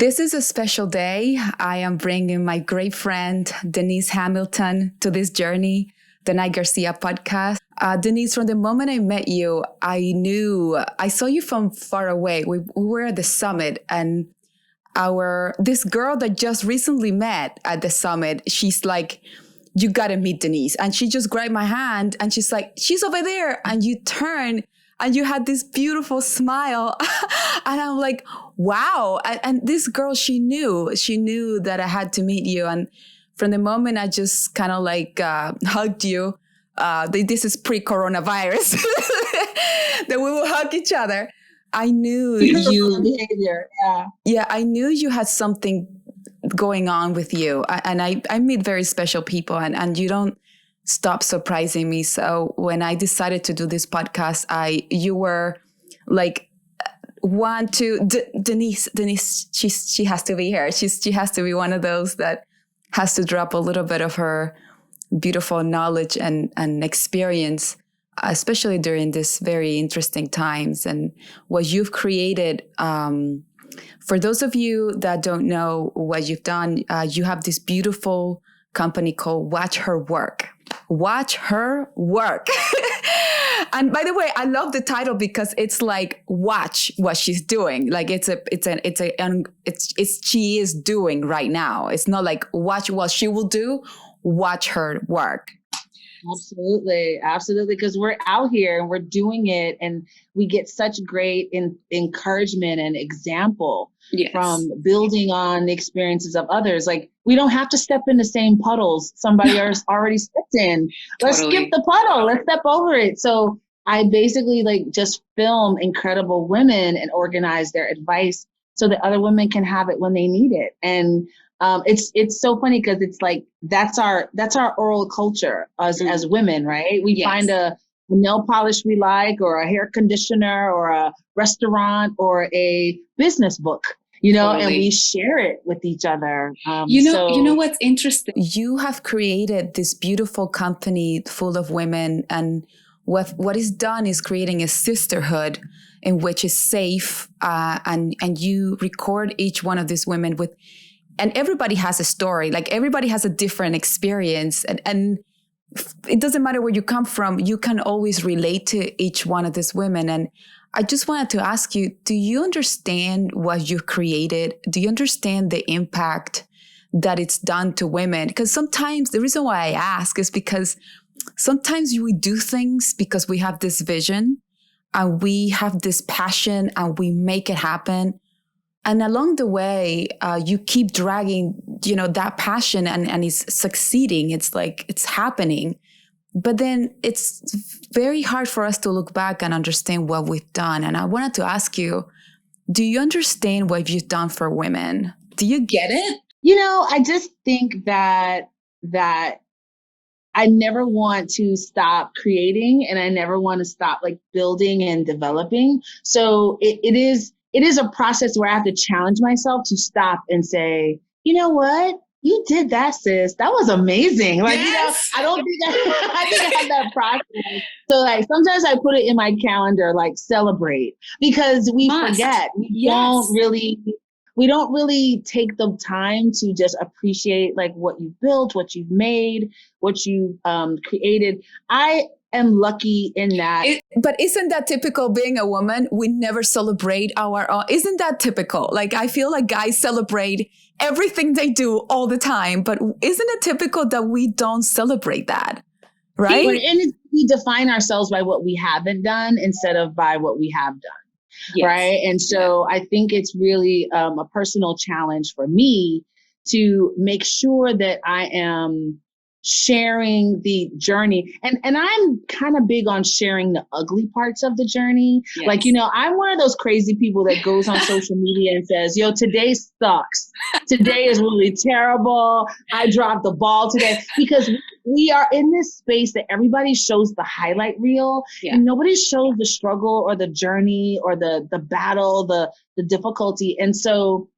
This is a special day. I am bringing my great friend, Denise Hamilton, to this journey, Danay Garcia Podcast. Denise, from the moment I met you, I saw you from far away. We were at the summit, and this girl that just recently met at the summit, she's like, you got to meet Denise. And she just grabbed my hand and she's like, she's over there. And you turn and you had this beautiful smile. And I'm like, wow. And this girl, she knew that I had to meet you. And from the moment I just kind of like hugged you, this is pre-coronavirus, that we will hug each other. I knew you. Behavior, yeah. Yeah, I knew you had something going on with you. And I meet very special people, and you don't stop surprising me. So when I decided to do this podcast, you were like, Denise, she has to be here. She has to be one of those that has to drop a little bit of her beautiful knowledge and experience, especially during this very interesting times, and what you've created. For those of you that don't know what you've done, you have this beautiful company called Watch Her Work. Watch Her Work. And by the way, I love the title because it's like, watch what she's doing. Like she is doing right now. It's not like watch what she will do. Watch her work. Absolutely. Because we're out here and we're doing it, and we get such great encouragement and example from building on the experiences of others. Like, we don't have to step in the same puddles somebody else already stepped in. Let's skip the puddle. Let's step over it. So I basically just film incredible women and organize their advice so that other women can have it when they need it. And it's so funny because it's like, that's our oral culture as women, right? We find a nail polish we like, or a hair conditioner, or a restaurant, or a business book, and we share it with each other. You know what's interesting? You have created this beautiful company full of women, and what is done is creating a sisterhood in which is safe, and you record each one of these women with. And everybody has a story, like everybody has a different experience, and it doesn't matter where you come from, you can always relate to each one of these women. And I just wanted to ask you, do you understand what you've created? Do you understand the impact that it's done to women? Because sometimes the reason why I ask is because sometimes we do things because we have this vision and we have this passion and we make it happen. And along the way, you keep dragging, that passion and it's succeeding. It's like, it's happening. But then it's very hard for us to look back and understand what we've done. And I wanted to ask you, do you understand what you've done for women? Do you get it? I just think that I never want to stop creating, and I never want to stop building and developing. So it is a process where I have to challenge myself to stop and say, you know what? You did that, sis. That was amazing. I don't think I think I have that process. So sometimes I put it in my calendar, celebrate, because we forget. We don't really take the time to just appreciate what you've built, what you've made, what you've created. I am lucky in that. But isn't that typical being a woman? We never celebrate our own. Isn't that typical? I feel like guys celebrate everything they do all the time, but isn't it typical that we don't celebrate that? Right? And we define ourselves by what we haven't done instead of by what we have done. Yes. Right. And so I think it's really a personal challenge for me to make sure that I am sharing the journey. And I'm kind of big on sharing the ugly parts of the journey. Yes. I'm one of those crazy people that goes on social media and says, today sucks. Today is really terrible. I dropped the ball today, because we are in this space that everybody shows the highlight reel, and nobody shows the struggle or the journey or the battle, the difficulty. And so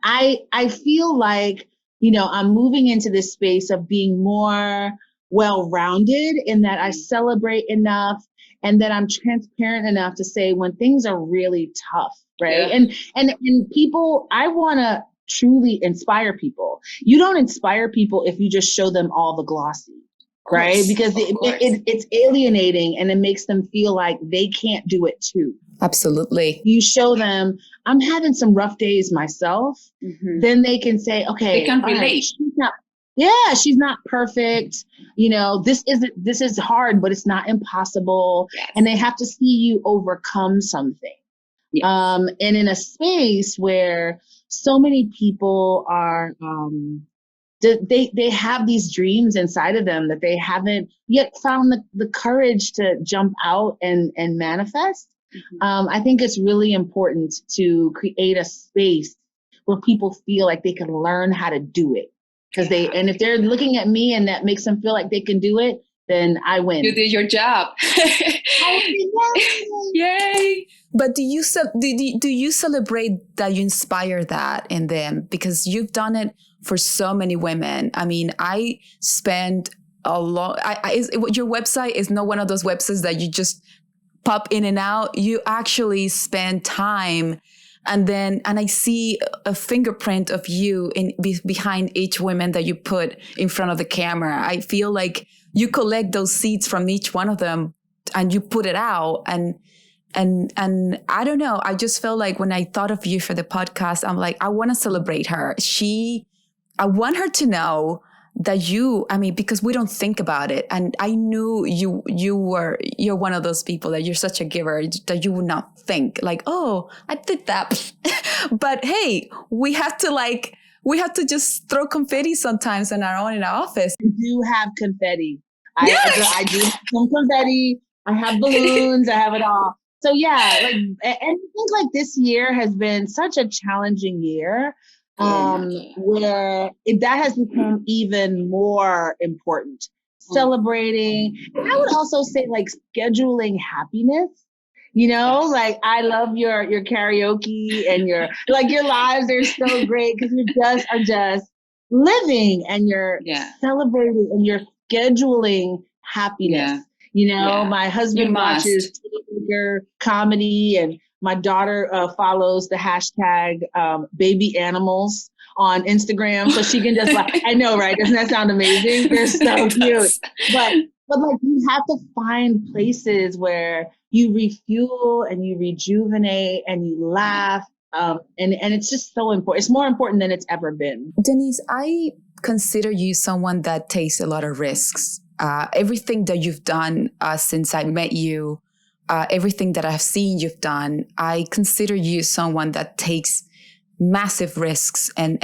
I feel like, I'm moving into this space of being more well-rounded, in that I celebrate enough, and that I'm transparent enough to say when things are really tough, right? And people, I want to truly inspire people. You don't inspire people if you just show them all the glossy, right? Because it's alienating and it makes them feel like they can't do it too. Absolutely. You show them, I'm having some rough days myself. Then they can say, okay, they can relate. She's not perfect. You know, this is hard, but it's not impossible. Yes. And they have to see you overcome something. Yes. And in a space where so many people are, they have these dreams inside of them that they haven't yet found the courage to jump out and manifest. I think it's really important to create a space where people feel like they can learn how to do it. And if they're looking at me and that makes them feel like they can do it, then I win. You did your job. Yay! But do you celebrate that you inspire that in them? Because you've done it for so many women. I mean, I spend a lot. Your website is not one of those websites that you just pop in and out. You actually spend time, and I see a fingerprint of you behind each woman that you put in front of the camera. I feel like you collect those seeds from each one of them and you put it out. And I don't know. I just felt like when I thought of you for the podcast, I'm like, I want to celebrate her. I want her to know that because we don't think about it. And I knew you're one of those people that you're such a giver that you would not think like, oh, I did that. But hey, we have to just throw confetti sometimes in our office. I do have confetti. I do have some confetti. I have balloons. I have it all. So yeah, and I think like this year has been such a challenging year. Where that has become even more important. Celebrating. And I would also say like scheduling happiness. You know, like I love your karaoke and your lives are so great because you are just living and you're celebrating and you're scheduling happiness. You know, my husband watches comedy and my daughter follows the hashtag baby animals on Instagram. So she can just I know, right? Doesn't that sound amazing? They're so cute. But like you have to find places where you refuel and you rejuvenate and you laugh. And it's just so important. It's more important than it's ever been. Denise, I consider you someone that takes a lot of risks. Everything that you've done since I met you, everything that I've seen you've done, I consider you someone that takes massive risks and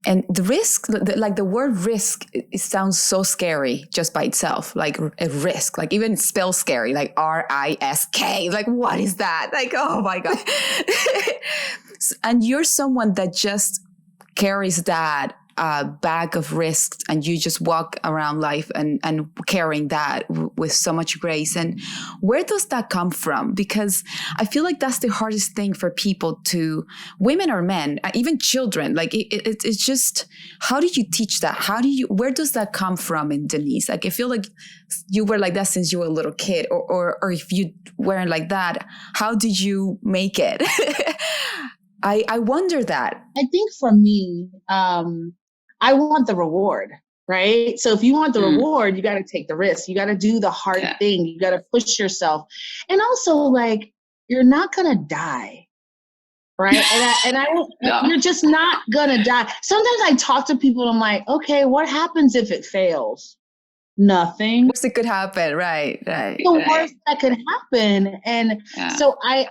the risk, like the word risk, it sounds so scary just by itself, like a risk, like even spell scary, like RISK, like what is that? Like, oh my God. And you're someone that just carries that bag of risks and you just walk around life and carrying that with so much grace. And where does that come from? Because I feel like that's the hardest thing for people to, women or men, even children, like it's just, how do you teach that? Where does that come from in Denise? Like, I feel like you were like that since you were a little kid, or if you weren't like that, how did you make it? I wonder that. I think for me, I want the reward, right? So if you want the reward, you got to take the risk. You got to do the hard thing. You got to push yourself. And also, like, you're not going to die, right? You're just not going to die. Sometimes I talk to people and I'm like, okay, what happens if it fails? Nothing. Worst that could happen, right? The worst that could happen. And so I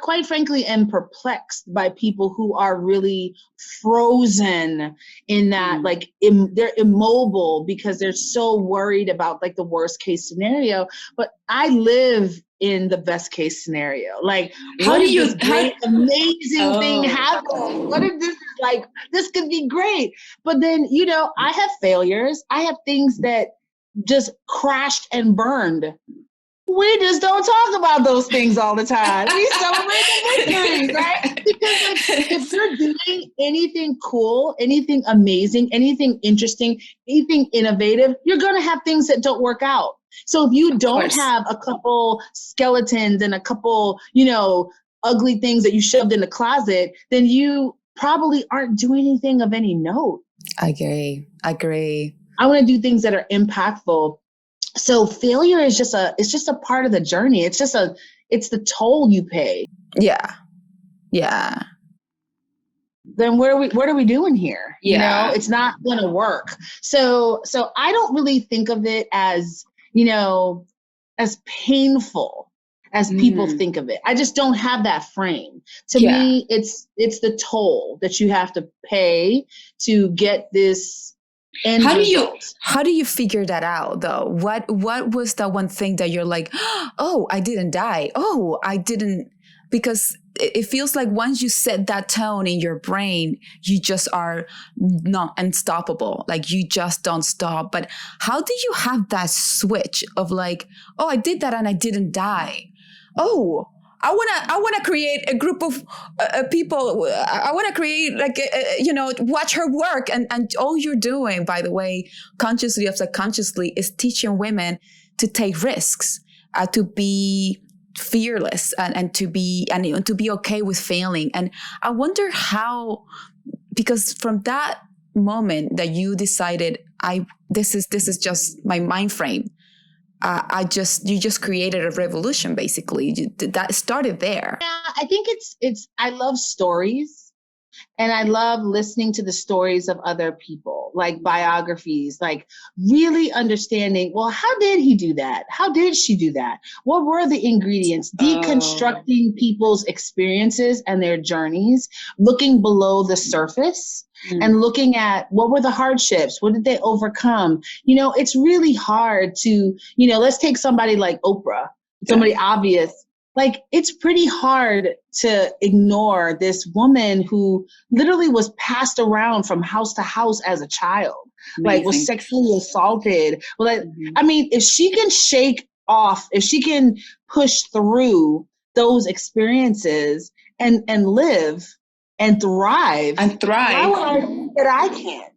quite frankly am perplexed by people who are really frozen in that, like they're immobile because they're so worried about like the worst case scenario. But I live in the best case scenario. Like, what if this great, amazing thing happens? What if this is like, this could be great? But then, you know, I have failures. I have things that just crashed and burned. We just don't talk about those things all the time. We celebrate the victories, right? Because like, if you're doing anything cool, anything amazing, anything interesting, anything innovative, you're going to have things that don't work out. So if you don't have a couple skeletons and a couple, you know, ugly things that you shoved in the closet, then you probably aren't doing anything of any note. I agree. I want to do things that are impactful. So failure is just a part of the journey. It's the toll you pay. Yeah. Then what are we doing here? Yeah. You know, it's not going to work. So I don't really think of it as, you know, as painful as people think of it. I just don't have that frame. To me, it's the toll that you have to pay to get this end result. How do you figure that out though? What was that one thing that you're like, oh, I didn't die. Oh, I didn't, because it feels like once you set that tone in your brain, you just are not unstoppable. Like you just don't stop. But how do you have that switch of like, oh, I did that and I didn't die. Oh, I wanna create a group of people. I wanna create watch her work, and all you're doing, by the way, consciously or subconsciously, is teaching women to take risks, to be fearless, and to be okay with failing. And I wonder how, because from that moment that you decided, this is just my mind frame. You just created a revolution, basically. That started there. Yeah, I think I love stories, and I love listening to the stories of other people, like biographies, like really understanding, well, how did he do that? How did she do that? What were the ingredients? Deconstructing people's experiences and their journeys, looking below the surface. And looking at what were the hardships? What did they overcome? You know, it's really hard to, you know, let's take somebody like Oprah, somebody obvious. Like, it's pretty hard to ignore this woman who literally was passed around from house to house as a child, like was sexually assaulted. Well, I mean, if she can if she can push through those experiences and live and thrive. Why would I think that I can't?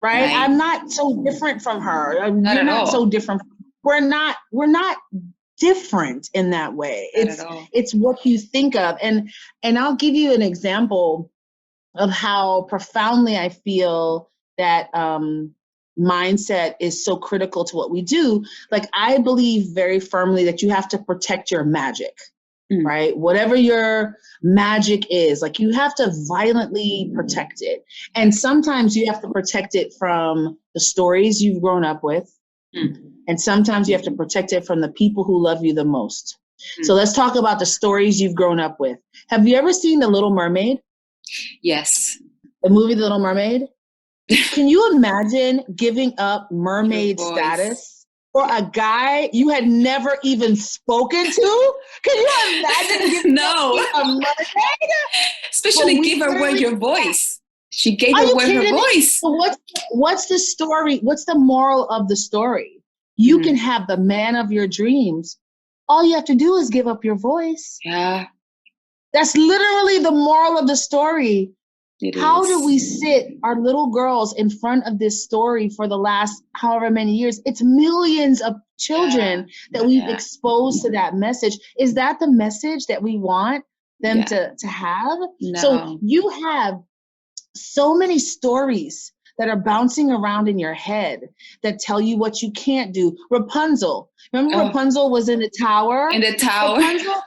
Right? I'm not so different from her. You're not so different. We're not different in that way. It's what you think of. And I'll give you an example of how profoundly I feel that mindset is so critical to what we do. Like, I believe very firmly that you have to protect your magic. Right? Whatever your magic is, like, you have to violently protect it. And sometimes you have to protect it from the stories you've grown up with. And sometimes you have to protect it from the people who love you the most. So let's talk about the stories you've grown up with. Have you ever seen The Little Mermaid? Yes. The movie The Little Mermaid? Can you imagine giving up mermaid status for a guy you had never even spoken to? Can you imagine giving up a mermaid? Especially give away your voice. She gave away her voice. So what's the story? What's the moral of the story? You can have the man of your dreams. All you have to do is give up your voice. Yeah. That's literally the moral of the story. How do we sit our little girls in front of this story for the last however many years? It's millions of children that we've exposed to that message. Is that the message that we want them to have? No. So you have so many stories that are bouncing around in your head that tell you what you can't do. Rapunzel. Remember Rapunzel was in the tower? In the tower. Rapunzel,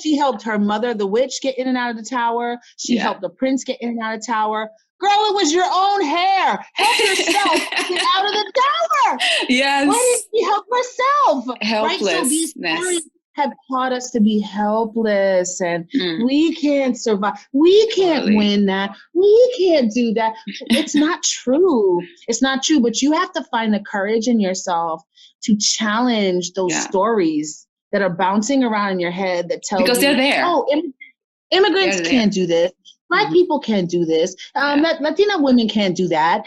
she helped her mother, the witch, get in and out of the tower. She helped the prince get in and out of the tower. Girl, it was your own hair. Help yourself get out of the tower. Yes. Why didn't she help herself? Helplessness. Right? So these stories have taught us to be helpless, and we can't survive. We can't win that. We can't do that. It's not true. It's not true. But you have to find the courage in yourself to challenge those stories that are bouncing around in your head that tell because they're there. Oh, immigrants can't do this. Black people can't do this. Latina women can't do that.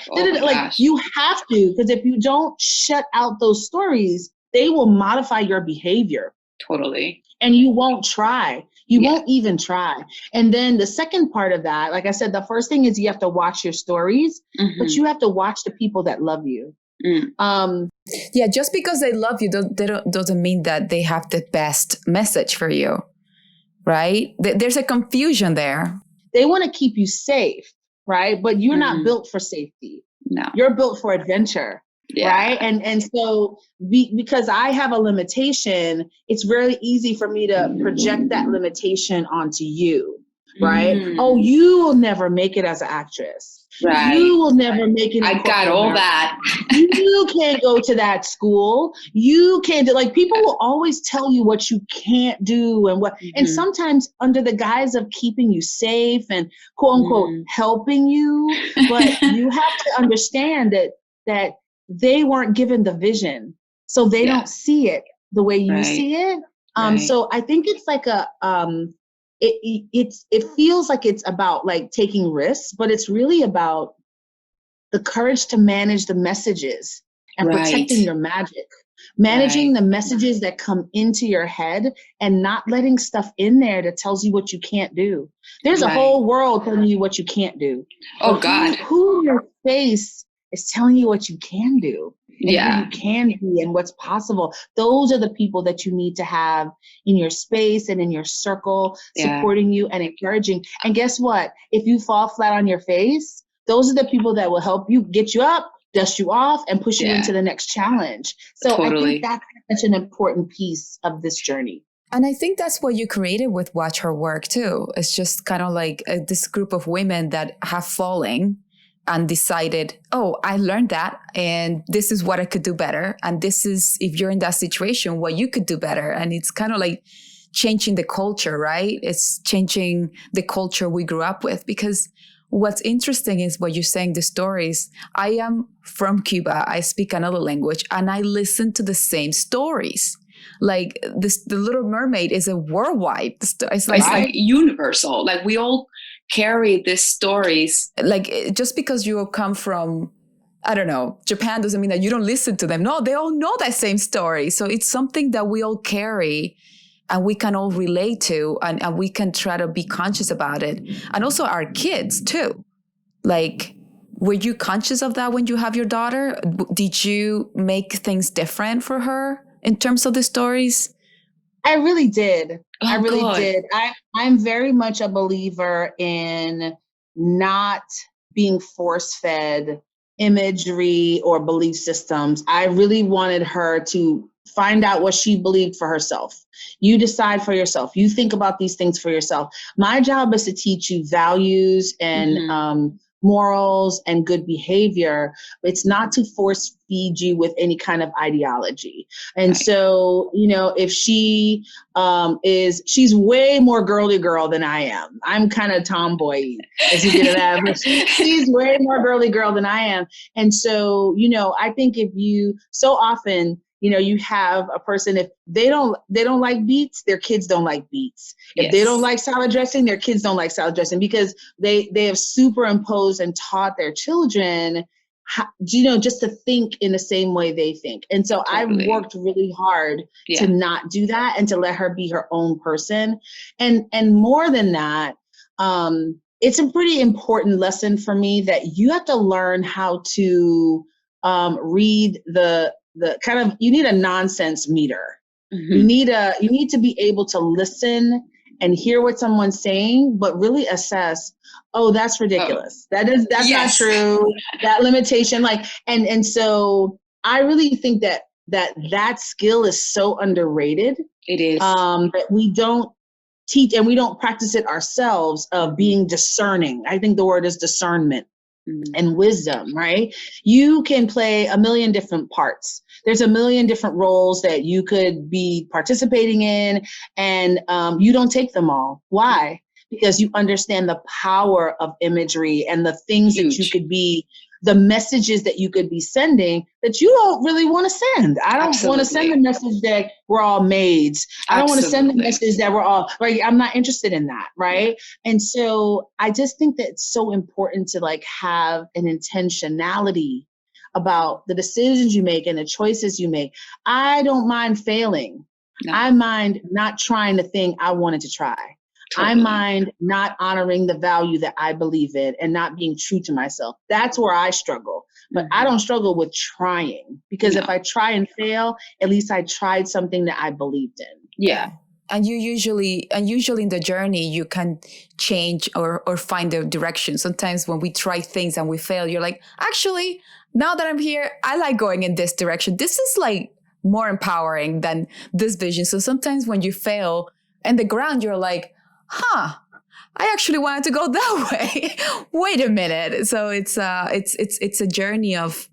You have to, because if you don't shut out those stories, they will modify your behavior. Totally. And you won't try. You won't even try. And then the second part of that, like I said, the first thing is you have to watch your stories, but you have to watch the people that love you. Just because they love you doesn't mean that they have the best message for you. right? There's a confusion there. They want to keep you safe, right? But you're not built for safety. No. You're built for adventure, right? And so because I have a limitation, it's very easy for me to project that limitation onto you, right? Oh, you will never make it as an actress. Right. You will never make it. I got all that. You can't go to that school. You can't do, like, people will always tell you what you can't do and what, and sometimes under the guise of keeping you safe and quote unquote helping you. But you have to understand that they weren't given the vision. So they don't see it the way you see it. So I think it's like it feels like it's about like taking risks, but it's really about the courage to manage the messages and protecting your magic, managing the messages that come into your head and not letting stuff in there that tells you what you can't do. There's a whole world telling you what you can't do. Oh God. Who in your face is telling you what you can do? And who you can be and what's possible. Those are the people that you need to have in your space and in your circle, supporting you and encouraging. And guess what? If you fall flat on your face, those are the people that will help you get you up, dust you off, and push you into the next challenge. So I think that's such an important piece of this journey. And I think that's what you created with Watch Her Work too. It's just kind of like this group of women that have fallen and decided, oh, I learned that, and this is what I could do better. And this is, if you're in that situation, what you could do better. And it's kind of like changing the culture, right? It's changing the culture we grew up with. Because what's interesting is what you're saying, the stories. I am from Cuba. I speak another language, and I listen to the same stories. Like this, the Little Mermaid is a worldwide. It's like universal. Like we all carry these stories. Like just because you come from, I don't know, Japan doesn't mean that you don't listen to them. No, they all know that same story. So it's something that we all carry and we can all relate to, and we can try to be conscious about it. And also our kids too. Like, were you conscious of that when you have your daughter? Did you make things different for her in terms of the stories? I really did. Oh, I really good. did. I'm very much a believer in not being force-fed imagery or belief systems. I really wanted her to find out what she believed for herself. You decide for yourself. You think about these things for yourself. My job is to teach you values and morals and good behavior. It's not to force feed you with any kind of ideology. And so, you know, if she she's way more girly girl than I am. I'm kind of tomboy, as you get at, but she's way more girly girl than I am. And so, you know, I think if you, so often, you know, you have a person, if they don't like beets, their kids don't like beets. If they don't like salad dressing, their kids don't like salad dressing, because they have superimposed and taught their children, how, you know, just to think in the same way they think. And so I worked really hard to not do that and to let her be her own person. And more than that, it's a pretty important lesson for me that you have to learn how to read the kind of, you need a nonsense meter. You need to be able to listen and hear what someone's saying, but really assess, oh, that's ridiculous. That's not true. That limitation, like, and so I really think that skill is so underrated. It is. That we don't teach and we don't practice it ourselves, of being discerning. I think the word is discernment. And wisdom, right? You can play a million different parts. There's a million different roles that you could be participating in, and you don't take them all. Why? Because you understand the power of imagery and the things that you could be, the messages that you could be sending that you don't really want to send. I don't want to send the message that we're all maids. I don't want to send the message that we're all, right? I'm not interested in that, right? And so I just think that it's so important to like have an intentionality about the decisions you make and the choices you make. I don't mind failing. No. I mind not trying the thing I wanted to try. Totally. I mind not honoring the value that I believe in and not being true to myself. That's where I struggle. But I don't struggle with trying, because if I try and fail, at least I tried something that I believed in. Yeah. usually in the journey you can change or find the direction. Sometimes when we try things and we fail, you're like, actually, now that I'm here, I like going in this direction. This is like more empowering than this vision. So sometimes when you fail in the ground, you're like, I actually wanted to go that way. Wait a minute. So it's a journey of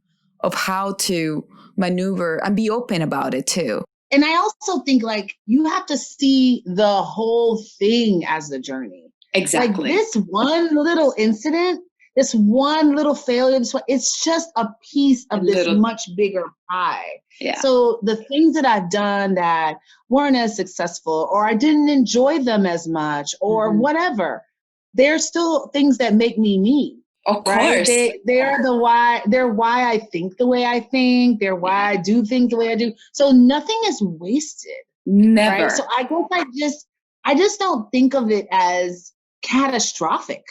how to maneuver and be open about it too. And I also think like you have to see the whole thing as the journey. Exactly. Like this one little incident, this one little failure, it's just a piece of this much bigger pie. Yeah. So the things that I've done that weren't as successful, or I didn't enjoy them as much, or whatever, they're still things that make me. Of right? course. They're why I think the way I think. They're why I do things the way I do. So nothing is wasted. Never. Right? So I just don't think of it as catastrophic.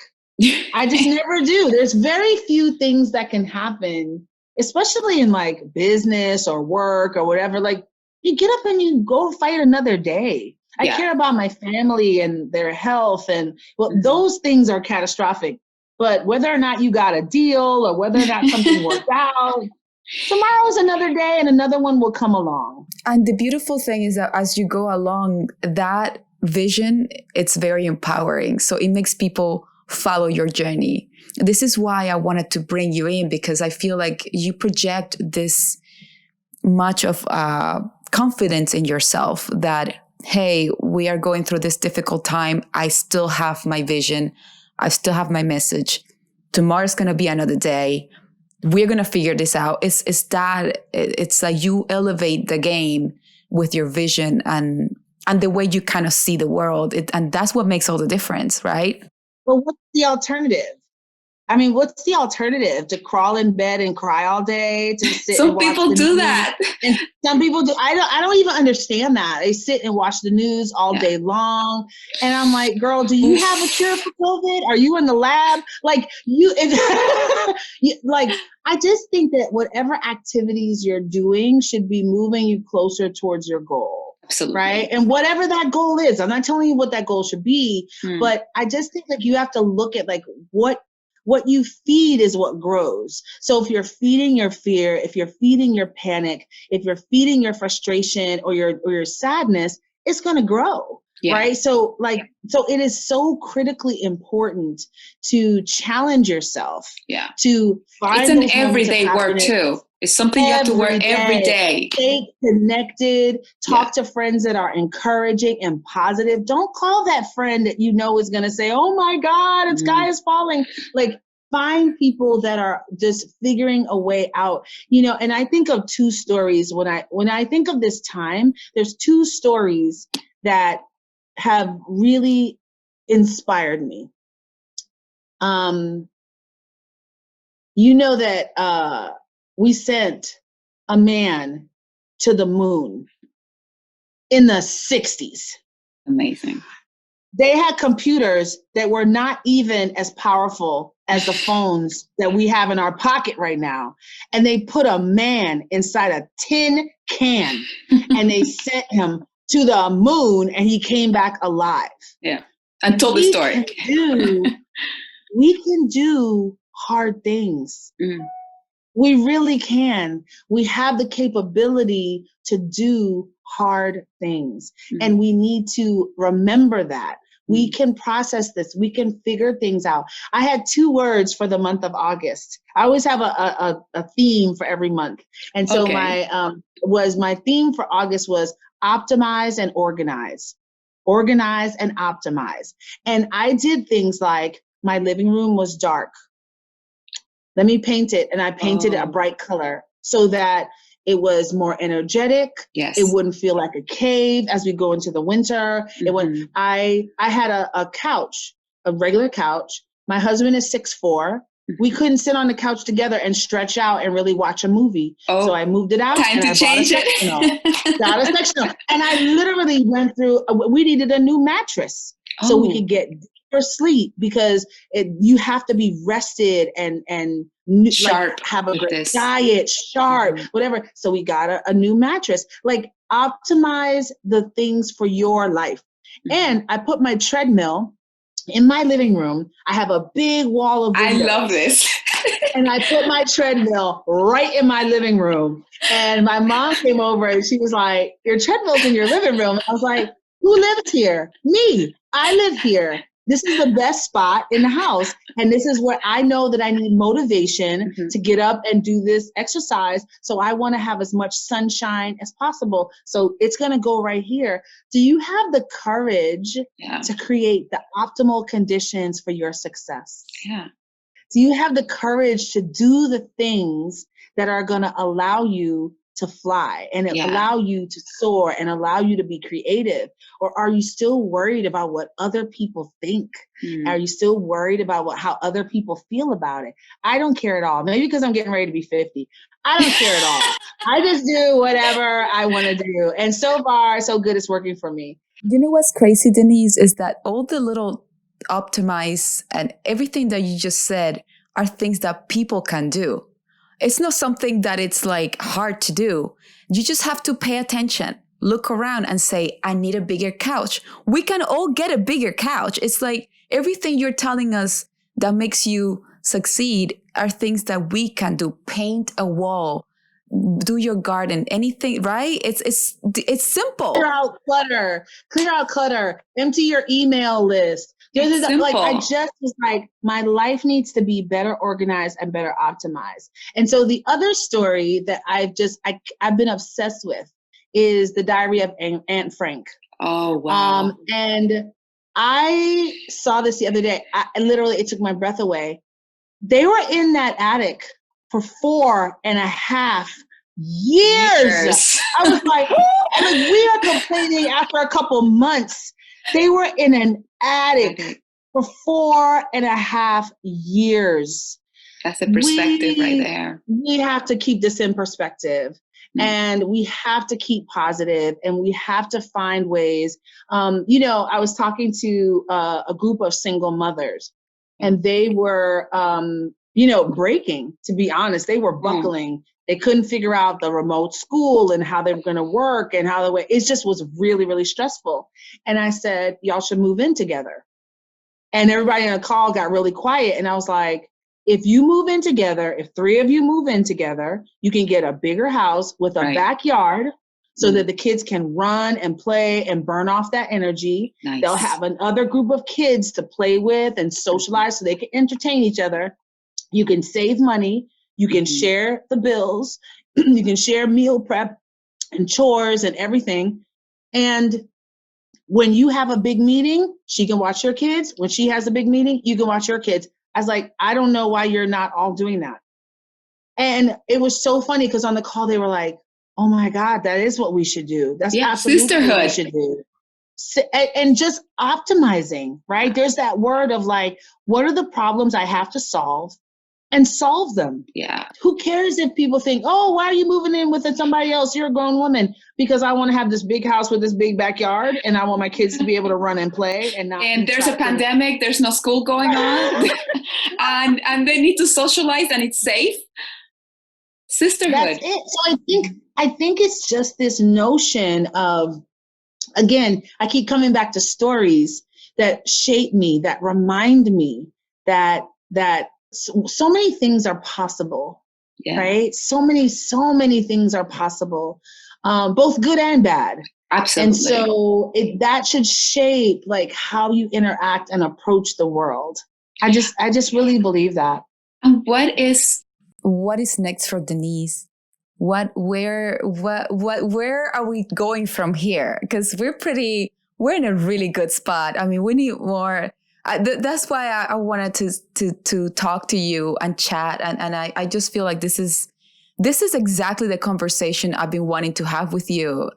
I just never do. There's very few things that can happen, especially in like business or work or whatever. Like you get up and you go fight another day. I care about my family and their health, and those things are catastrophic. But whether or not you got a deal or whether or not something worked out, tomorrow's another day and another one will come along. And the beautiful thing is that as you go along, that vision, it's very empowering. So it makes people follow your journey. This is why I wanted to bring you in, because I feel like you project this much of confidence in yourself that, hey, we are going through this difficult time. I still have my vision. I still have my message. Tomorrow's going to be another day. We're going to figure this out. It's like you elevate the game with your vision and the way you kind of see the world. And that's what makes all the difference, right? Well, what's the alternative? I mean, what's the alternative? To crawl in bed and cry all day? To sit Some and watch people do that. And some people do. I don't even understand that. They sit and watch the news all day long. And I'm like, girl, do you have a cure for COVID? Are you in the lab? Like I just think that whatever activities you're doing should be moving you closer towards your goal. Absolutely. Right. And whatever that goal is, I'm not telling you what that goal should be, but I just think like you have to look at like what you feed is what grows. So if you're feeding your fear, if you're feeding your panic, if you're feeding your frustration or your sadness, it's going to grow. Yeah. Right. So it is so critically important to challenge yourself. Yeah. To find it's an everyday work too. It's something you have to work every day. Stay connected. Talk to friends that are encouraging and positive. Don't call that friend that you know is going to say, "Oh my God, the sky is falling." Like find people that are just figuring a way out. You know, and I think of two stories when I think of this time. There's two stories that have really inspired me. You know that we sent a man to the moon in the 60s. Amazing. They had computers that were not even as powerful as the phones that we have in our pocket right now. And they put a man inside a tin can and they sent him to the moon and he came back alive. Yeah. And told the story. We can do hard things. We really can. We have the capability to do hard things. And we need to remember that. We can process this. We can figure things out. I had 2 words for the month of August. I always have a theme for every month. And so my theme for August was optimize and organize. Organize and optimize. And I did things like my living room was dark. Let me paint it. And I painted it a bright color so that it was more energetic. Yes. It wouldn't feel like a cave as we go into the winter. I had a couch, a regular couch. My husband is 6'4". We couldn't sit on the couch together and stretch out and really watch a movie. So I moved it out. Time to change it. Got a sectional. And I literally went through, we needed a new mattress so we could get deeper sleep because you have to be rested and sharp, like have a great diet, sharp, whatever. So we got a new mattress. Like optimize the things for your life. And I put my treadmill in my living room. I have a big wall of windows. I love this. And I put my treadmill right in my living room. And my mom came over and she was like, your treadmill's in your living room. I was like, who lives here? Me. I live here. This is the best spot in the house. And this is where I know that I need motivation to get up and do this exercise. So I want to have as much sunshine as possible. So it's going to go right here. Do you have the courage to create the optimal conditions for your success? Yeah. Do you have the courage to do the things that are going to allow you to fly and allow you to soar and allow you to be creative? Or are you still worried about what other people think? Are you still worried about how other people feel about it? I don't care at all. Maybe because I'm getting ready to be 50. I don't care at all. I just do whatever I want to do. And so far, so good, it's working for me. You know what's crazy, Denise, is that all the little optimize and everything that you just said are things that people can do. It's not something that it's like hard to do. You just have to pay attention, look around and say, I need a bigger couch. We can all get a bigger couch. It's like everything you're telling us that makes you succeed are things that we can do. Paint a wall, do your garden, anything, right? It's simple. Clear out clutter, empty your email list. Like I just was like, my life needs to be better organized and better optimized. And so the other story that I've been obsessed with is the Diary of Anne Frank. Oh, wow. And I saw this the other day. It took my breath away. They were in that attic for 4.5 years. I was like, we are complaining after a couple months. They were in an attic for 4.5 years. That's a perspective right there. We have to keep this in perspective. And we have to keep positive and we have to find ways. I was talking to a group of single mothers and they were, breaking, to be honest. They were buckling. They couldn't figure out the remote school and how they were going to work and it just was really, really stressful. And I said, y'all should move in together. And everybody on the call got really quiet. And I was like, if you move in together, if 3 of you move in together, you can get a bigger house with a backyard so that the kids can run and play and burn off that energy. Nice. They'll have another group of kids to play with and socialize so they can entertain each other. You can save money. You can share the bills. You can share meal prep and chores and everything. And when you have a big meeting, she can watch your kids. When she has a big meeting, you can watch your kids. I was like, I don't know why you're not all doing that. And it was so funny because on the call, they were like, oh my God, that is what we should do. That's absolutely sisterhood. What we should do. And just optimizing, right? There's that word of like, what are the problems I have to solve? And solve them. Yeah. Who cares if people think, oh, why are you moving in with somebody else? You're a grown woman. Because I want to have this big house with this big backyard and I want my kids to be able to run and play and not. And there's a pandemic, there's no school going on. and they need to socialize and it's safe. Sisterhood. That's it. So I think it's just this notion of, again, I keep coming back to stories that shape me, that remind me that so many things are possible, right? So many things are possible, both good and bad. Absolutely. And so that should shape like how you interact and approach the world. I just really believe that. And what is next for Denise? Where are we going from here? Because we're in a really good spot. I mean, we need more. That's why I wanted to talk to you and chat. And I just feel like this is exactly the conversation I've been wanting to have with you,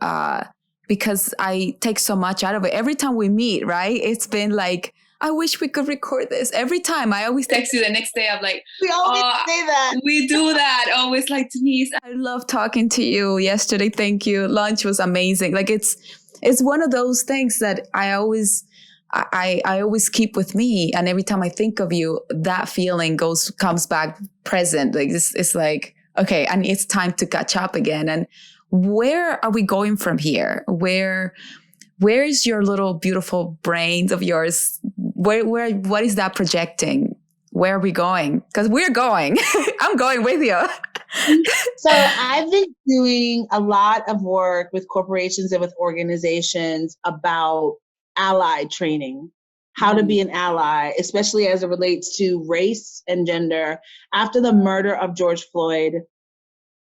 because I take so much out of it. Every time we meet, right? It's been like, I wish we could record this. Every time I always text you the next day. I'm like, we always say that. We do that. Always like, Denise, I love talking to you yesterday. Thank you. Lunch was amazing. Like it's one of those things that I always keep with me. And every time I think of you, that feeling comes back present. Like it's like, okay, and it's time to catch up again. And where are we going from here? Where is your little beautiful brains of yours? What is that projecting? Where are we going? Because we're going. I'm going with you. So I've been doing a lot of work with corporations and with organizations about ally training, how to be an ally, especially as it relates to race and gender. After the murder of George Floyd,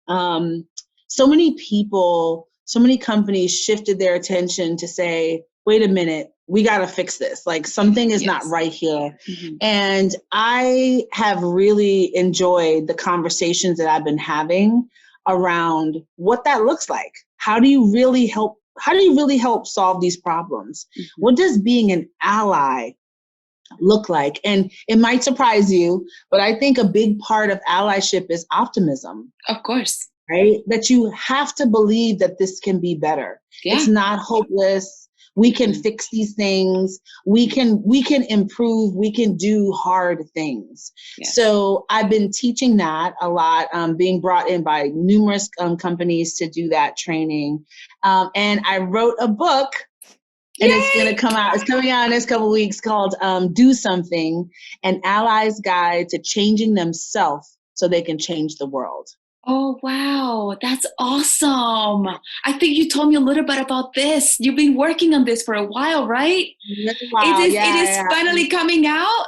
so many people, so many companies shifted their attention to say, wait a minute, we got to fix this. Like something is not right here. And I have really enjoyed the conversations that I've been having around what that looks like. How do you really help? How do you really help solve these problems? What does being an ally look like? And it might surprise you, but I think a big part of allyship is optimism. Of course. Right? That you have to believe that this can be better. It's not hopeless. We can fix these things. We can improve. We can do hard things. So I've been teaching that a lot, being brought in by numerous companies to do that training. And I wrote a book, and it's going to come out. It's coming out in the next couple of weeks, called Do Something, an Ally's Guide to Changing Themselves so they can change the world. Oh, wow. That's awesome. I think you told me a little bit about this. You've been working on this for a while, right? It is finally coming out.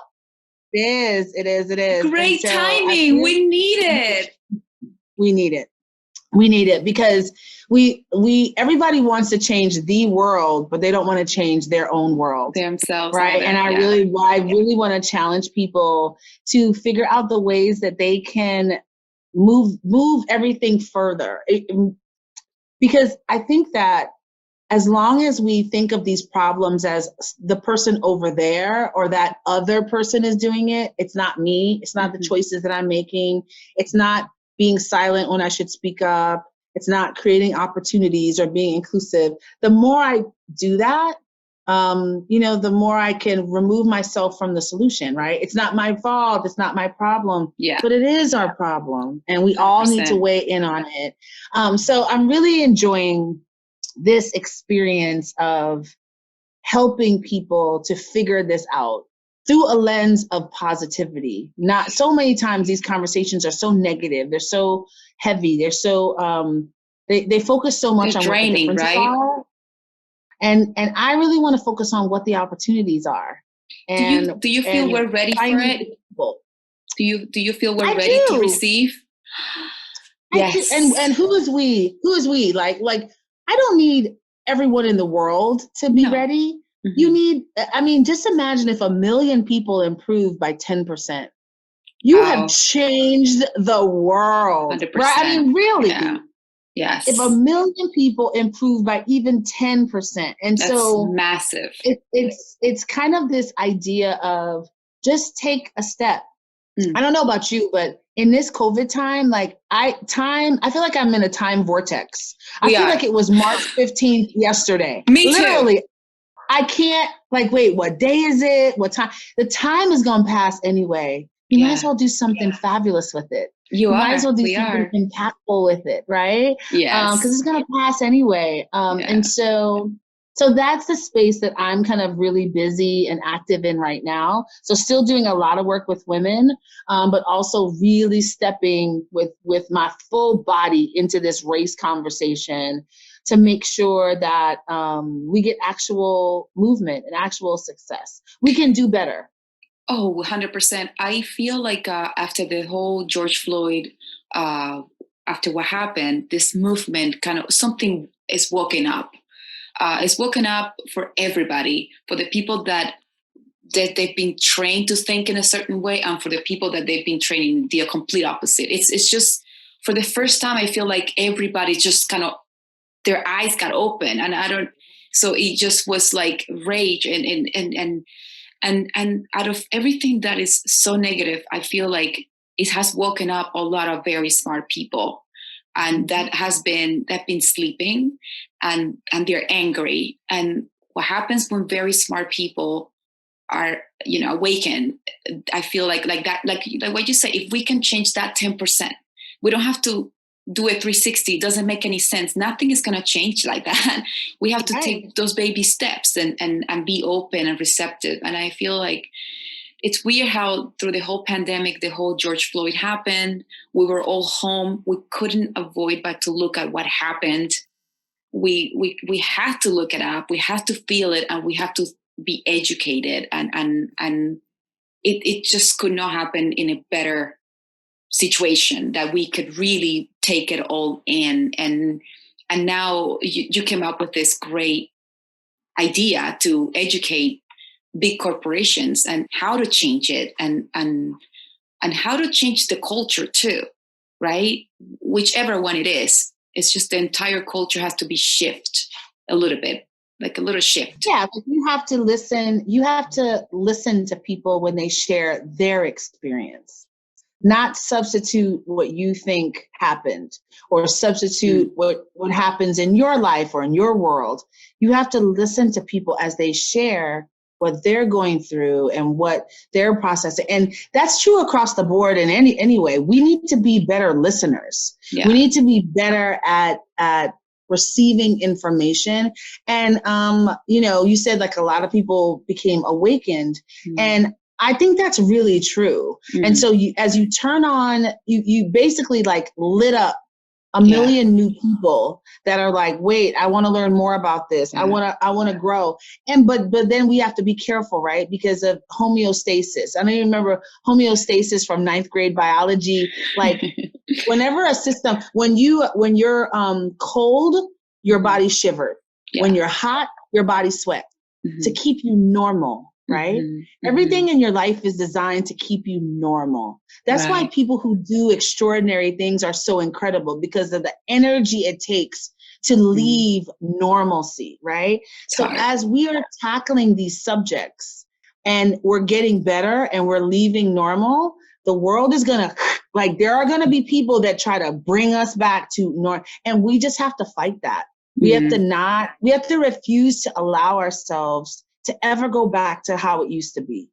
It is. Great timing. We need it. We need it because everybody wants to change the world, but they don't want to change their own world themselves. Right. And I really want to challenge people to figure out the ways that they can move everything further. Because I think that as long as we think of these problems as the person over there or that other person is doing it, it's not me. It's not the choices that I'm making. It's not being silent when I should speak up. It's not creating opportunities or being inclusive. The more I do that, the more I can remove myself from the solution, right? It's not my fault. It's not my problem, but it is our problem. And we all 100%. Need to weigh in on it. So I'm really enjoying this experience of helping people to figure this out through a lens of positivity. Not so many times these conversations are so negative. They're so heavy. They're so, they focus so much on draining, what the differences are. And I really want to focus on what the opportunities are. And do you feel we're ready for it? Do you feel we're ready to receive? Yes. And who is we? Who is we? Like I don't need everyone in the world to be ready. You need, just imagine if 1 million people improve by 10%. You have changed the world. 100%. Right? really. Yeah. Yes. If 1 million people improve by even 10%. And that's so massive. It's kind of this idea of just take a step. I don't know about you, but in this COVID time, I feel like I'm in a time vortex. I feel like it was March 15th yesterday. Me Literally, too. I can't wait, what day is it? What time? The time is going to pass anyway. You might as well do something fabulous with it. You might as well do something impactful with it, right? Yes. Because it's going to pass anyway. And so that's the space that I'm kind of really busy and active in right now. So still doing a lot of work with women, but also really stepping with my full body into this race conversation to make sure that we get actual movement and actual success. We can do better. Oh, 100%. I feel like after the whole George Floyd, after what happened, this movement kind of something is woken up. It's woken up for everybody, for the people that they've been trained to think in a certain way, and for the people that they've been training the complete opposite. It's just for the first time, I feel like everybody just kind of their eyes got open, and so it just was like rage and out of everything that is so negative, I feel like it has woken up a lot of very smart people, and that been sleeping, and they're angry. And what happens when very smart people are awakened? I feel like that, like what you say. If we can change that 10%, we don't have to do a 360. It doesn't make any sense. Nothing is going to change like that. We have to take those baby steps and be open and receptive. And I feel like it's weird how through the whole pandemic, the whole George Floyd happened. We were all home. We couldn't avoid but to look at what happened. We had to look it up. We had to feel it, and we have to be educated. And it just could not happen in a better situation that we could really take it all in. And now you came up with this great idea to educate big corporations and how to change it and how to change the culture too, right? Whichever one it is, it's just the entire culture has to be shift a little bit, like a little shift. Yeah, but you have to listen. You have to listen to people when they share their experience, not substitute what you think happened or substitute what happens in your life or in your world. You have to listen to people as they share what they're going through and what they're processing. And that's true across the board in any way. We need to be better listeners. Yeah. We need to be better at receiving information. And, you said like a lot of people became awakened. And I think that's really true. And so as you turn on, you basically like lit up a million new people that are like, wait, I want to learn more about this. I want to grow. But then we have to be careful, right? Because of homeostasis. I don't even remember homeostasis from 9th grade biology. Like whenever a system, when you're cold, your body shivered. Yeah. When you're hot, your body sweat to keep you normal. Right? Everything in your life is designed to keep you normal. That's why people who do extraordinary things are so incredible, because of the energy it takes to leave normalcy, right? So as we are tackling these subjects and we're getting better and we're leaving normal, the world is going to, like, there are going to be people that try to bring us back to normal. And we just have to fight that. We have to refuse to allow ourselves to ever go back to how it used to be.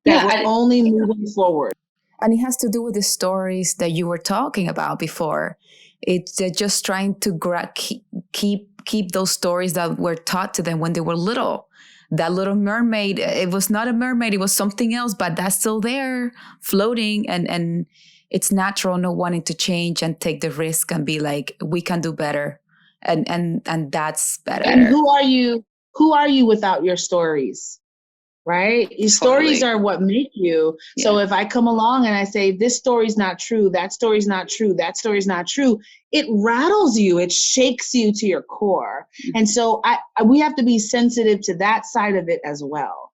That we're only moving forward. And it has to do with the stories that you were talking about before. It's just trying to keep those stories that were taught to them when they were little. That little mermaid, it was not a mermaid, it was something else, but that's still there, floating. And it's natural not wanting to change and take the risk and be like, we can do better. And that's better. And who are you without your stories, right? Your stories are what make you. Yeah. So if I come along and I say, this story's not true, that story's not true, that story's not true, it rattles you, it shakes you to your core. And so we have to be sensitive to that side of it as well,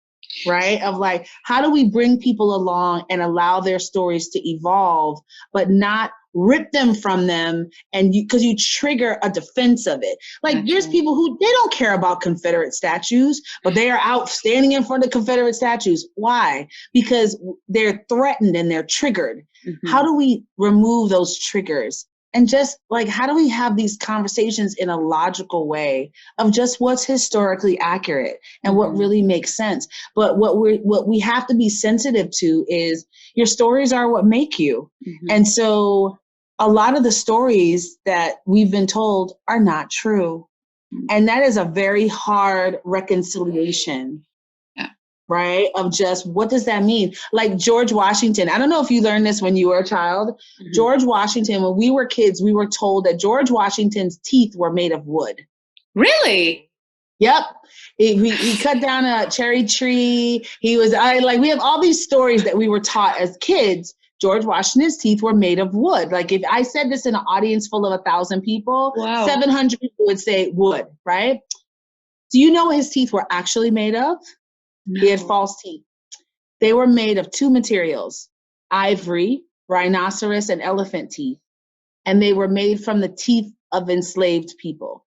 right? Of like, how do we bring people along and allow their stories to evolve, but not rip them from them, and because you trigger a defense of it. Like there's people who they don't care about Confederate statues, but they are out standing in front of Confederate statues. Why? Because they're threatened and they're triggered. How do we remove those triggers? And just like, how do we have these conversations in a logical way of just what's historically accurate and what really makes sense? But what we have to be sensitive to is your stories are what make you. And so a lot of the stories that we've been told are not true. And that is a very hard reconciliation. Right? Of just, what does that mean? Like George Washington. I don't know if you learned this when you were a child. George Washington, when we were kids, we were told that George Washington's teeth were made of wood. Really? Yep. He cut down a cherry tree. We have all these stories that we were taught as kids. George Washington's teeth were made of wood. Like if I said this in an audience full of 1,000 people, 700 people would say wood, right? Do you know what his teeth were actually made of? No. He had false teeth. They were made of two materials, ivory, rhinoceros, and elephant teeth. And they were made from the teeth of enslaved people.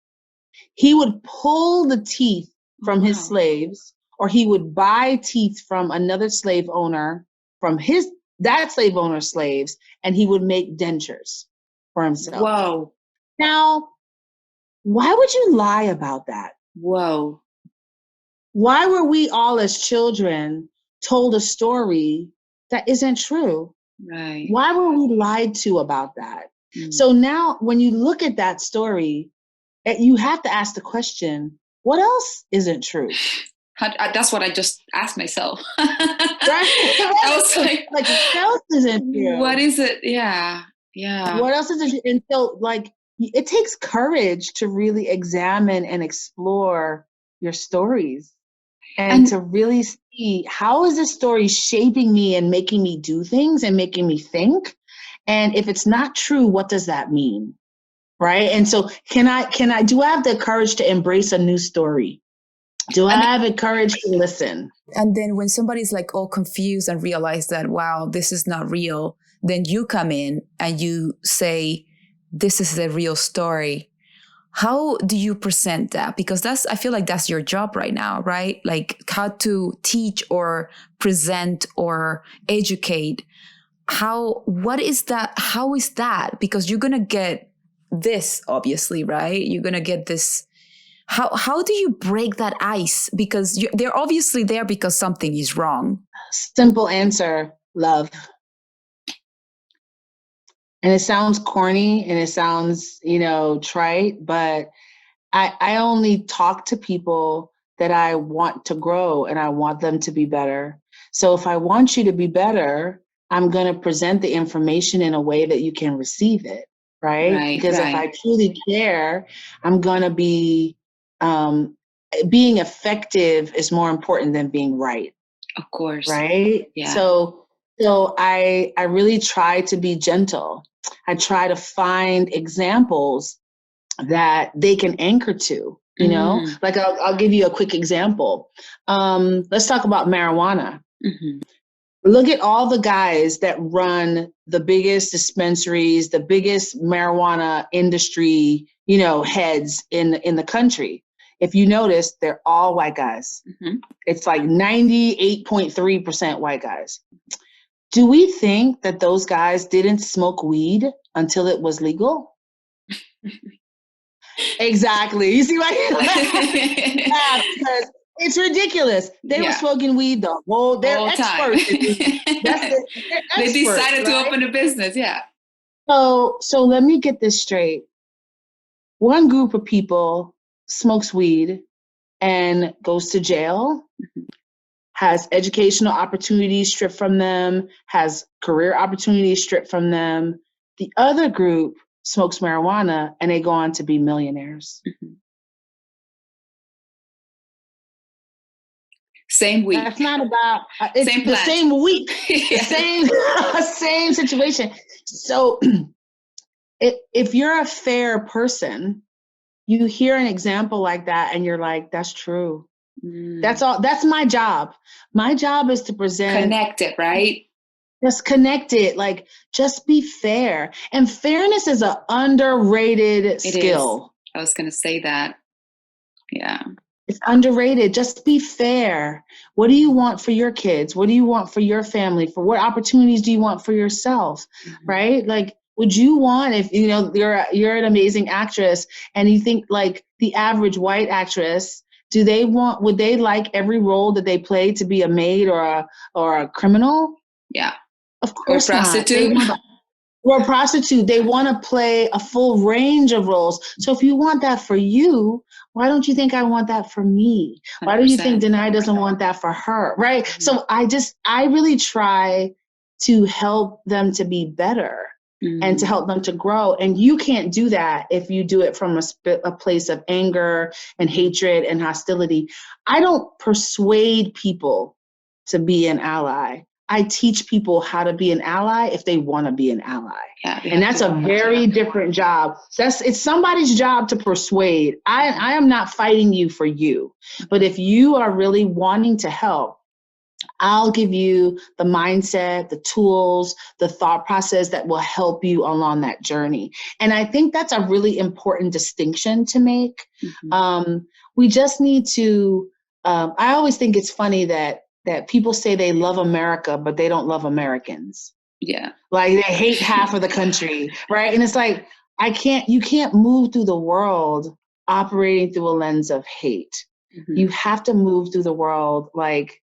He would pull the teeth from his slaves, or he would buy teeth from another slave owner, from that slave owner's slaves, and he would make dentures for himself. Whoa. Now, why would you lie about that? Whoa. Why were we all as children told a story that isn't true? Right. Why were we lied to about that? So now when you look at that story, you have to ask the question, what else isn't true? That's what I just asked myself. Right? I was like, what else isn't true? What is it? Yeah. Yeah. What else isn't true? And so like, it takes courage to really examine and explore your stories and to really see, how is this story shaping me and making me do things and making me think? And if it's not true, what does that mean? Right. And so do I have the courage to embrace a new story? Do I have the courage to listen? And then when somebody's like all confused and realize that, wow, this is not real, then you come in and you say, this is the real story. How do you present that? Because I feel like that's your job right now, right? Like how to teach or present or educate. What is that? How is that? Because you're going to get this, obviously, right? You're going to get this. How do you break that ice? Because they're obviously there because something is wrong. Simple answer, love. And it sounds corny and it sounds, trite, but I only talk to people that I want to grow and I want them to be better. So if I want you to be better, I'm going to present the information in a way that you can receive it, right? Because if I truly care, I'm going to be, being effective is more important than being right. Of course. Right? Yeah. So I really try to be gentle. I try to find examples that they can anchor to, like I'll give you a quick example. Let's talk about marijuana. Mm-hmm. Look at all the guys that run the biggest dispensaries, the biggest marijuana industry, heads in the country. If you notice, they're all white guys. Mm-hmm. It's like 98.3% white guys. Do we think that those guys didn't smoke weed until it was legal? Exactly. You see why? Yeah, because it's ridiculous. They were smoking weed the whole experts. They decided to open a business. Yeah. So let me get this straight. One group of people smokes weed and goes to jail, has educational opportunities stripped from them, has career opportunities stripped from them. The other group smokes marijuana and they go on to be millionaires. Mm-hmm. Same week. That's not about, it's same the plant. Same week, same situation. So if you're a fair person, you hear an example like that and you're like, that's true. That's all. That's my job. My job is to present. Connect it, right? Just connect it. Like, just be fair. And fairness is an underrated skill. I was going to say that. Yeah. It's underrated. Just be fair. What do you want for your kids? What do you want for your family? For what opportunities do you want for yourself? Mm-hmm. Right? Like, would you want, if you're an amazing actress and you think like the average white actress, would they like every role that they play to be a maid or a criminal? Yeah. Of course or a prostitute. Or a prostitute. They want to play a full range of roles. So if you want that for you, why don't you think I want that for me? 100%. Why do you think Danay doesn't want that for her? Right. Mm-hmm. So I really try to help them to be better. Mm-hmm. And to help them to grow. And you can't do that if you do it from a place of anger and hatred and hostility. I don't persuade people to be an ally. I teach people how to be an ally if they want to be an ally. Yeah, and that's a very different job. It's somebody's job to persuade. I am not fighting you for you. But if you are really wanting to help, I'll give you the mindset, the tools, the thought process that will help you along that journey. And I think that's a really important distinction to make. Mm-hmm. We just need to, I always think it's funny that people say they love America, but they don't love Americans. Yeah. Like they hate half of the country, right? And it's like, you can't move through the world operating through a lens of hate. Mm-hmm. You have to move through the world like,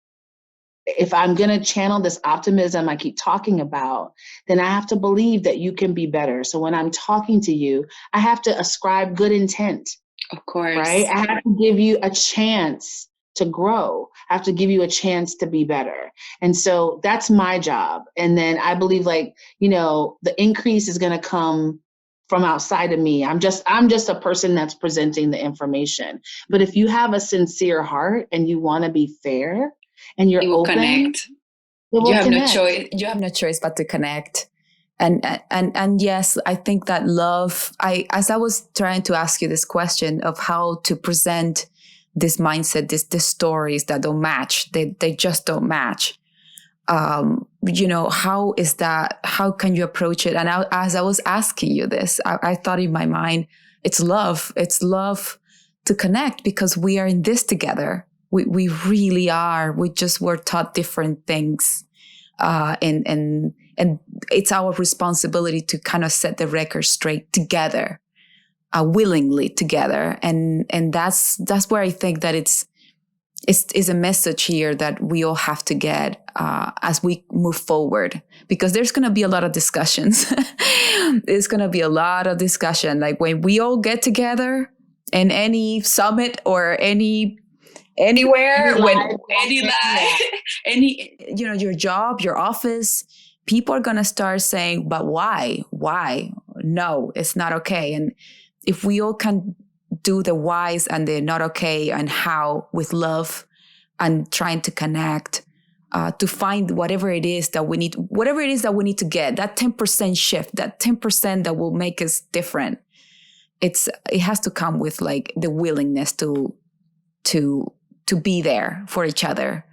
if I'm going to channel this optimism I keep talking about, then I have to believe that you can be better. So when I'm talking to you, I have to ascribe good intent. Of course. Right? I have to give you a chance to grow. I have to give you a chance to be better. And so that's my job. And then I believe the increase is going to come from outside of me. I'm just a person that's presenting the information. But if you have a sincere heart and you want to be fair and you're open, connect. You have no choice. You have no choice but to connect. And yes, I think that love, as I was trying to ask you this question of how to present this mindset, the stories that don't match, they just don't match. How is that? How can you approach it? And as I was asking you this, I thought in my mind, it's love. It's love to connect because we are in this together. We really are. We're taught different things. And it's our responsibility to kind of set the record straight together, willingly together. And that's where I think that it's a message here that we all have to get as we move forward, because there's going to be a lot of discussions. There's going to be a lot of discussion. Like when we all get together in any summit or anywhere, your job, your office, people are going to start saying, but why? No, it's not okay. And if we all can do the whys and the not okay and how with love and trying to connect, to find whatever it is that we need to get, that 10% shift, that 10% that will make us different. It has to come with like the willingness to be there for each other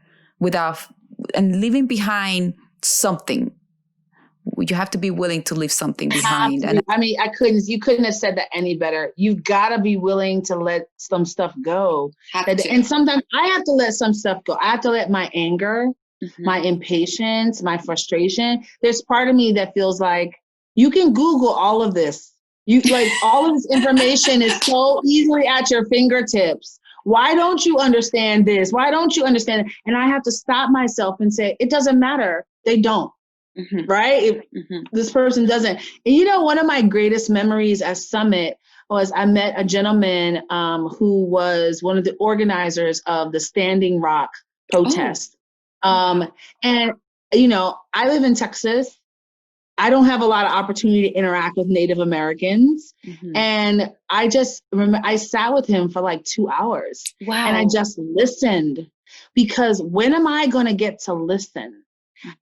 and leaving behind something. You have to be willing to leave something behind. And you couldn't have said that any better. You've got to be willing to let some stuff go. And sometimes I have to let some stuff go. I have to let my anger, my impatience, my frustration. There's part of me that feels like you can Google all of this. All of this information is so easily at your fingertips. Why don't you understand this? Why don't you understand it? And I have to stop myself and say, it doesn't matter. They don't. Right? If this person doesn't. And one of my greatest memories at Summit was I met a gentleman who was one of the organizers of the Standing Rock protest. And I live in Texas. I don't have a lot of opportunity to interact with Native Americans. And I just remember I sat with him for like 2 hours. Wow. And I just listened, because when am I going to get to listen?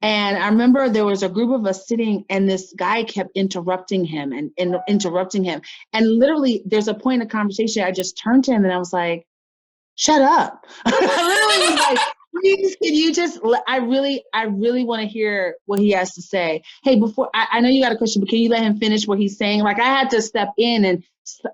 And I remember there was a group of us sitting and this guy kept interrupting him and interrupting him. And literally there's a point in the conversation, I just turned to him and I was like, shut up. I literally was like, please, can you just, I really want to hear what he has to say. Hey, before, I know you got a question, but can you let him finish what he's saying? Like I had to step in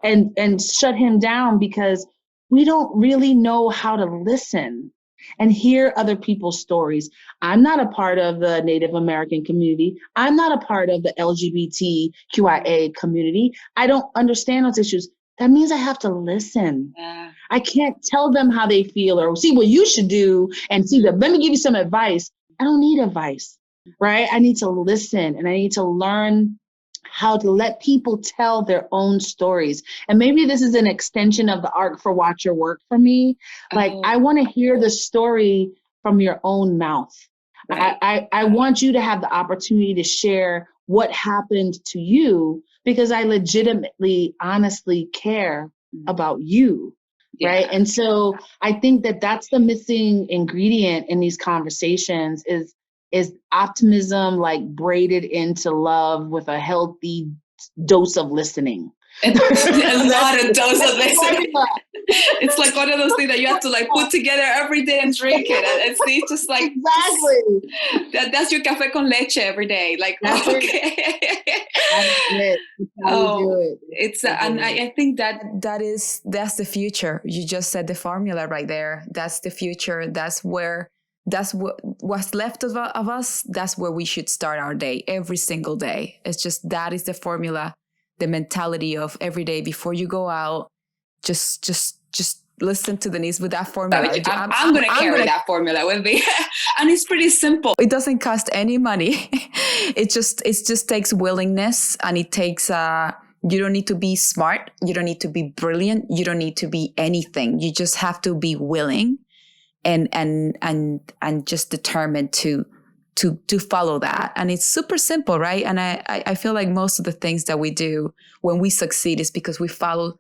and shut him down, because we don't really know how to listen and hear other people's stories. I'm not a part of the Native American community. I'm not a part of the LGBTQIA community. I don't understand those issues. That means I have to listen. Yeah. I can't tell them how they feel or see what you should do and let me give you some advice. I don't need advice, right? I need to listen and I need to learn how to let people tell their own stories. And maybe this is an extension of the arc for Watch Your Work for me. Like, I want to hear the story from your own mouth. Right. I want you to have the opportunity to share what happened to you, because I legitimately, honestly care about you. Yeah. Right. And so I think that that's the missing ingredient in these conversations is optimism, like braided into love with a healthy dose of listening. A lot of dose of listening. It's like one of those things that you have to like put together every day and drink it. And it's just like, exactly. That's your café con leche every day. Like, that's okay. It. That's how we do it. It's and I think that's the future. You just said the formula right there. That's the future. That's what's left of us. That's where we should start our day, every single day. It's just, that is the formula, the mentality of every day before you go out, just listen to Denise with that formula. I'm going to carry that formula with me. And it's pretty simple. It doesn't cost any money. It just takes willingness, and it takes, you don't need to be smart. You don't need to be brilliant. You don't need to be anything. You just have to be willing and just determined to follow that. And it's super simple, right? And I feel like most of the things that we do when we succeed is because we follow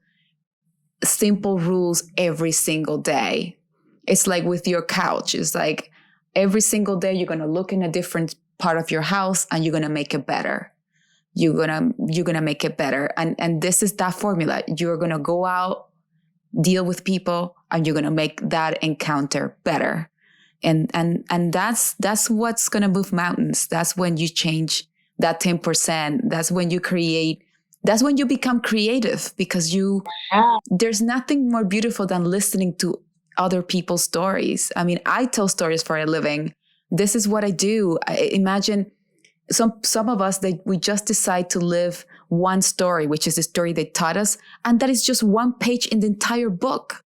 simple rules every single day. It's like with your couch. It's like every single day you're going to look in a different part of your house and you're going to make it better. You're going to make it better. And this is that formula. You're going to go out, deal with people, and you're going to make that encounter better. And that's what's going to move mountains. That's when you change that 10%. That's when you create. That's when you become creative, because there's nothing more beautiful than listening to other people's stories. I mean, I tell stories for a living. This is what I do. Imagine some of us, we just decide to live one story, which is the story they taught us. And that is just one page in the entire book.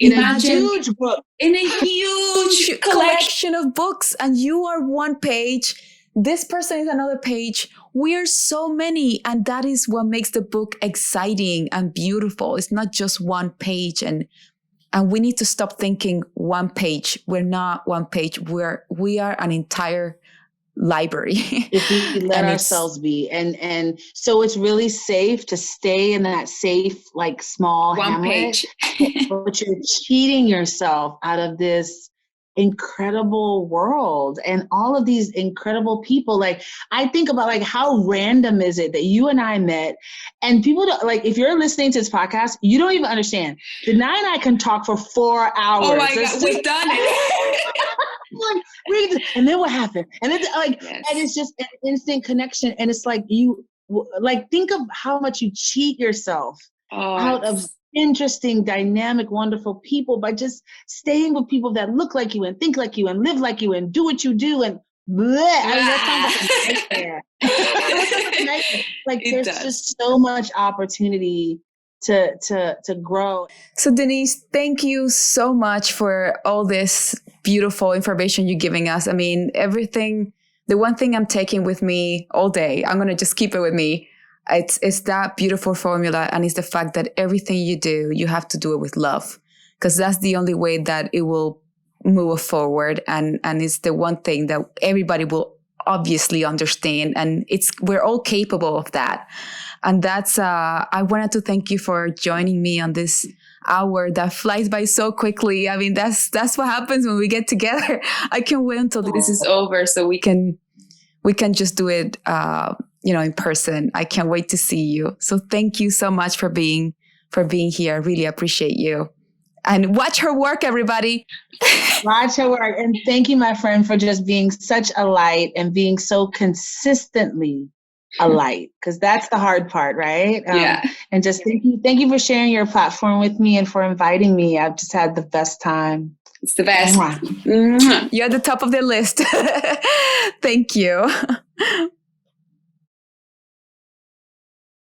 Imagine, in a huge book. In a huge collection of books. And you are one page. This person is another page. We're so many. And that is what makes the book exciting and beautiful. It's not just one page. And we need to stop thinking one page. We're not one page. We are an entire library. If we let ourselves be. And so it's really safe to stay in that safe, like small one hamlet, page. But you're cheating yourself out of this incredible world and all of these incredible people. Like, I think about, like, how random is it that you and I met, and people don't, like, if you're listening to this podcast, you don't even understand. Danay and I can talk for 4 hours. Oh my God, we've done it. And then what happened? And then, like, yes. And it's just an instant connection. And it's like, you, like, think of how much you cheat yourself out of interesting, dynamic, wonderful people by just staying with people that look like you and think like you and live like you and do what you do. And that sounds like a nightmare. Like, there's just so much opportunity to grow. So Denise, thank you so much for all this beautiful information you're giving us. I mean, everything, the one thing I'm taking with me all day, I'm going to just keep it with me. It's that beautiful formula. And it's the fact that everything you do, you have to do it with love, because that's the only way that it will move forward. And it's the one thing that everybody will obviously understand. And we're all capable of that. And that's, I wanted to thank you for joining me on this hour that flies by so quickly. I mean, that's what happens when we get together. I can't wait until this is over so we can just do it, in person. I can't wait to see you. So thank you so much for being here. I really appreciate you. And watch her work, everybody. Watch her work. And thank you, my friend, for just being such a light and being so consistently a light, because that's the hard part, right? Yeah. And just thank you for sharing your platform with me and for inviting me. I've just had the best time. It's the best. You're at the top of the list. Thank you.